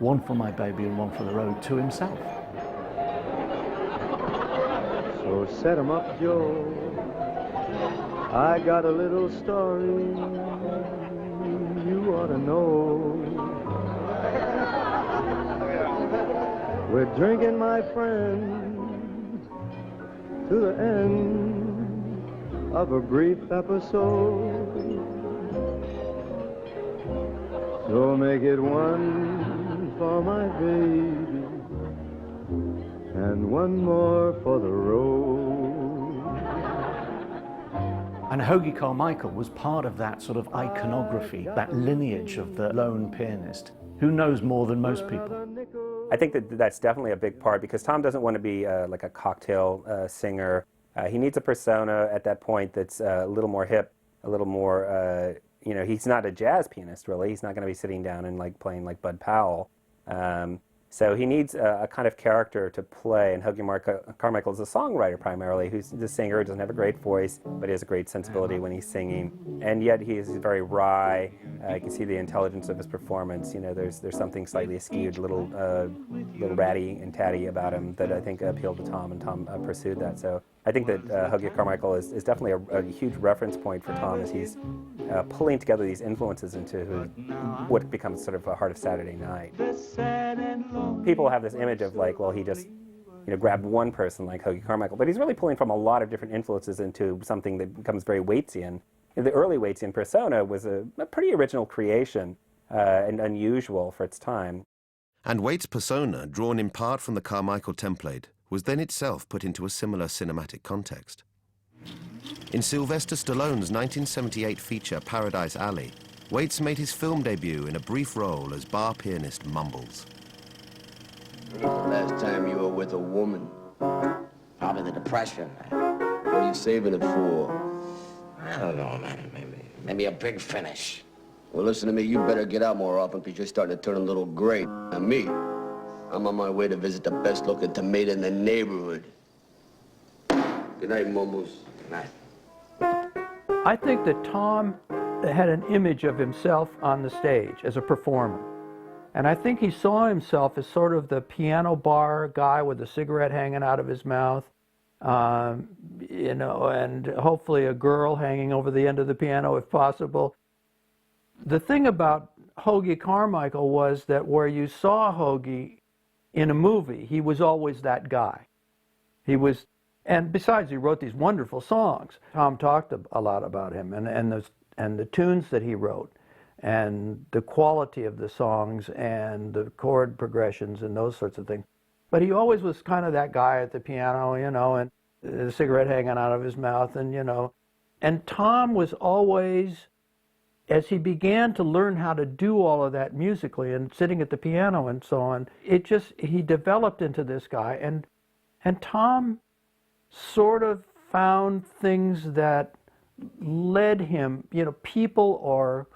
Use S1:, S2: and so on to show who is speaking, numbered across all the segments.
S1: One for My Baby and One for the Road to himself.
S2: So set 'em up, Joe. I got a little story you ought to know. We're drinking, my friend, to the end of a brief episode. So make it one for my baby and one more for the road.
S1: And Hoagy Carmichael was part of that sort of iconography, that lineage of the lone pianist who knows more than most people.
S3: I think that that's definitely a big part, because Tom doesn't want to be like a cocktail singer. He needs a persona at that point that's a little more hip, a little more, you know, he's not a jazz pianist, really. He's not going to be sitting down and like playing like Bud Powell. So he needs a kind of character to play, and Hoagy Carmichael is a songwriter primarily, who's the singer, doesn't have a great voice, but he has a great sensibility when he's singing, and yet he is very wry. You can see the intelligence of his performance. You know, there's something slightly askewed, a little ratty and tatty about him that I think appealed to Tom, and Tom pursued that. So I think that Hoagy Carmichael is definitely a huge reference point for Tom as he's pulling together these influences into what becomes sort of a Heart of Saturday Night. People have this image of like, well, he just grabbed one person like Hoagy Carmichael, but he's really pulling from a lot of different influences into something that becomes very Waitian. The early Waitian persona was a pretty original creation and unusual for its time.
S4: And Wait's persona, drawn in part from the Carmichael template, was then itself put into a similar cinematic context. In Sylvester Stallone's 1978 feature Paradise Alley, Waits made his film debut in a brief role as bar pianist Mumbles.
S5: Last time you were with a woman?
S6: Probably the Depression.
S5: What are you saving it for?
S6: I don't know, man. Maybe a big finish.
S5: Well, listen to me. You better get out more often, because you're starting to turn a little gray. And me, I'm on my way to visit the best-looking tomato in the neighborhood. Good night, Mumbles.
S6: Good night.
S7: I think that Tom had an image of himself on the stage as a performer. And I think he saw himself as sort of the piano bar guy with a cigarette hanging out of his mouth, and hopefully a girl hanging over the end of the piano if possible. The thing about Hoagy Carmichael was that where you saw Hoagy in a movie, he was always that guy. And besides, he wrote these wonderful songs. Tom talked a lot about him and the tunes that he wrote, and the quality of the songs and the chord progressions and those sorts of things. But he always was kind of that guy at the piano, and the cigarette hanging out of his mouth, and Tom was always, as he began to learn how to do all of that musically and sitting at the piano and so on, he developed into this guy, and Tom sort of found things that led him, people or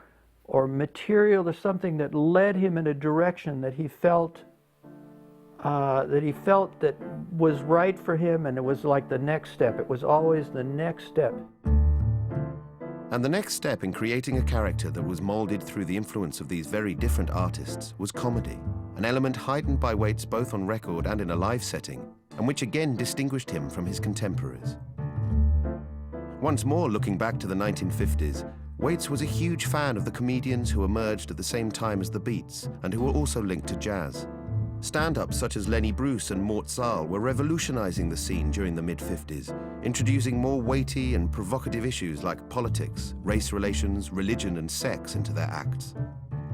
S7: material or something that led him in a direction that he felt that was right for him, and it was like the next step. It was always the next step.
S4: And the next step in creating a character that was molded through the influence of these very different artists was comedy, an element heightened by Waits both on record and in a live setting, and which again distinguished him from his contemporaries. Once more, looking back to the 1950s, Waits was a huge fan of the comedians who emerged at the same time as the Beats and who were also linked to jazz. Stand-ups such as Lenny Bruce and Mort Sahl were revolutionizing the scene during the mid-50s, introducing more weighty and provocative issues like politics, race relations, religion, and sex into their acts.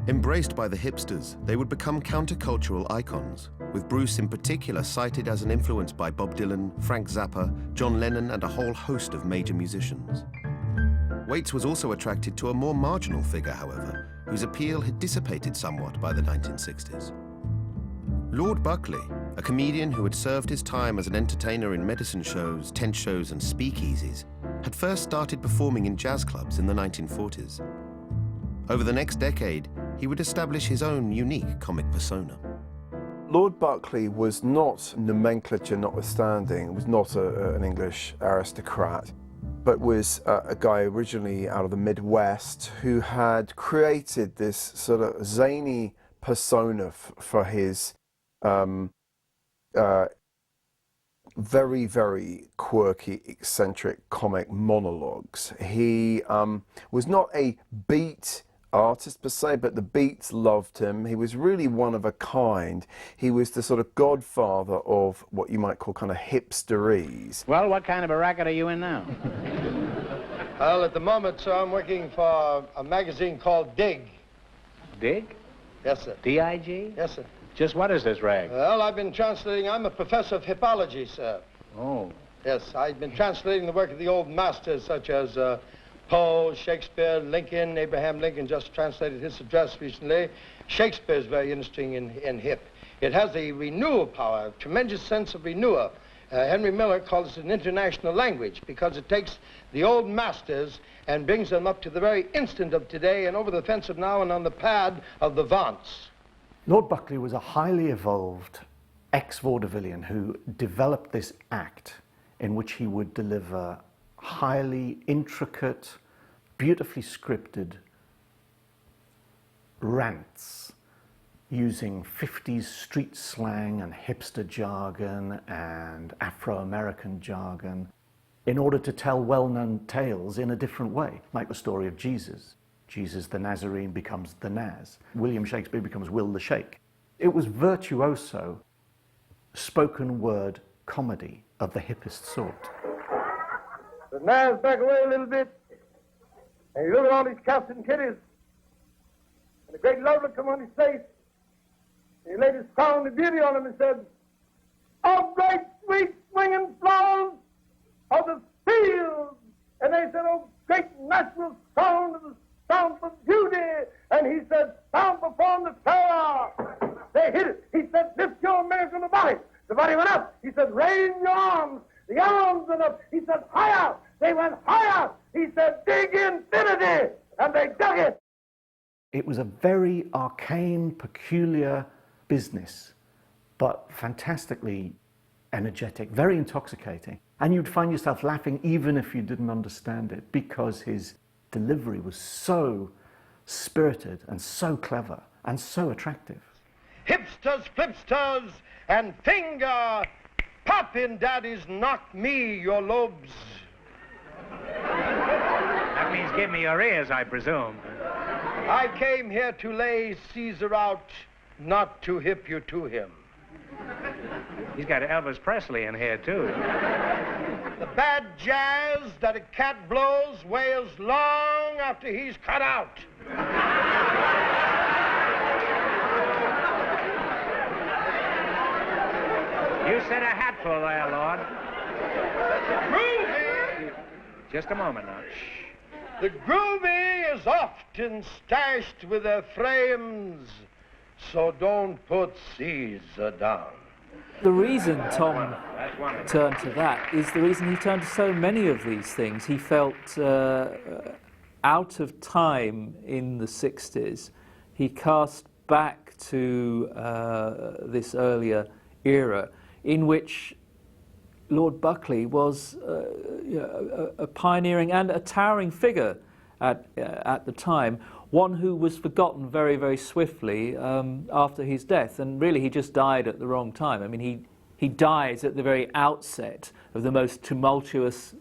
S4: Embraced by the hipsters, they would become countercultural icons, with Bruce in particular cited as an influence by Bob Dylan, Frank Zappa, John Lennon, and a whole host of major musicians. Waits was also attracted to a more marginal figure, however, whose appeal had dissipated somewhat by the 1960s. Lord Buckley, a comedian who had served his time as an entertainer in medicine shows, tent shows, and speakeasies, had first started performing in jazz clubs in the 1940s. Over the next decade, he would establish his own unique comic persona.
S8: Lord Buckley was not, nomenclature notwithstanding, was not an English aristocrat, but was a guy originally out of the Midwest who had created this sort of zany persona for his very, very quirky, eccentric comic monologues. He was not a beat artist per se, but the beats loved him. He was really one of a kind. He was the sort of godfather of what you might call kind of hipsterese.
S6: Well, what kind of a racket are you in now?
S2: Well, at the moment, sir, I'm working for a magazine called Dig.
S6: Dig?
S2: Yes, sir.
S6: D-I-G?
S2: Yes, sir.
S6: Just what is this rag?
S2: Well, I've been translating. I'm a professor of hippology, sir.
S6: Oh.
S2: Yes, I've been translating the work of the old masters, such as Poe, Shakespeare, Lincoln. Abraham Lincoln just translated his address recently. Shakespeare is very interesting in hip. It has a renewal power, a tremendous sense of renewal. Henry Miller calls it an international language because it takes the old masters and brings them up to the very instant of today and over the fence of now and on the pad of the Vance.
S1: Lord Buckley was a highly evolved ex-vaudevillian who developed this act in which he would deliver highly intricate, beautifully scripted rants using 50s street slang and hipster jargon and Afro-American jargon in order to tell well-known tales in a different way, like the story of Jesus. Jesus the Nazarene becomes the Naz. William Shakespeare becomes Will the Shake. It was virtuoso, spoken word comedy of the hippest sort.
S2: The Naz back away a little bit, and you look at all these cats and kitties, and the great love will come on his face, and he laid his crown of beauty on him and said, "Oh, great sweet swinging flowers of the field!" And they said, "Oh, great natural sound of the sound for beauty!" And he said, "Sound perform the terror!" They hit it. He said, "Lift your American body." The body went up. He said, "Raise your arms." The arms went up. He said, "Higher." They went higher. He said, "Dig infinity." And they dug it.
S1: It was a very arcane, peculiar business, but fantastically energetic, very intoxicating. And you'd find yourself laughing even if you didn't understand it because his delivery was so spirited and so clever and so attractive.
S2: Hipsters, flipsters, and finger poppin' daddies, knock me your lobes.
S6: That means give me your ears, I presume.
S2: I came here to lay Caesar out, not to hip you to him.
S6: He's got Elvis Presley in here, too.
S2: The bad jazz that a cat blows wails long after he's cut out.
S6: You said a hatful there, Lord.
S2: Groovy!
S6: Just a moment now.
S2: The groovy is often stashed with their frames, so don't put Caesar down.
S9: The reason Tom turned to that is the reason he turned to so many of these things. He felt out of time in the 60s. He cast back to this earlier era in which Lord Buckley was a pioneering and a towering figure at the time, one who was forgotten very, very swiftly after his death. And really, he just died at the wrong time. I mean, he dies at the very outset of the most tumultuous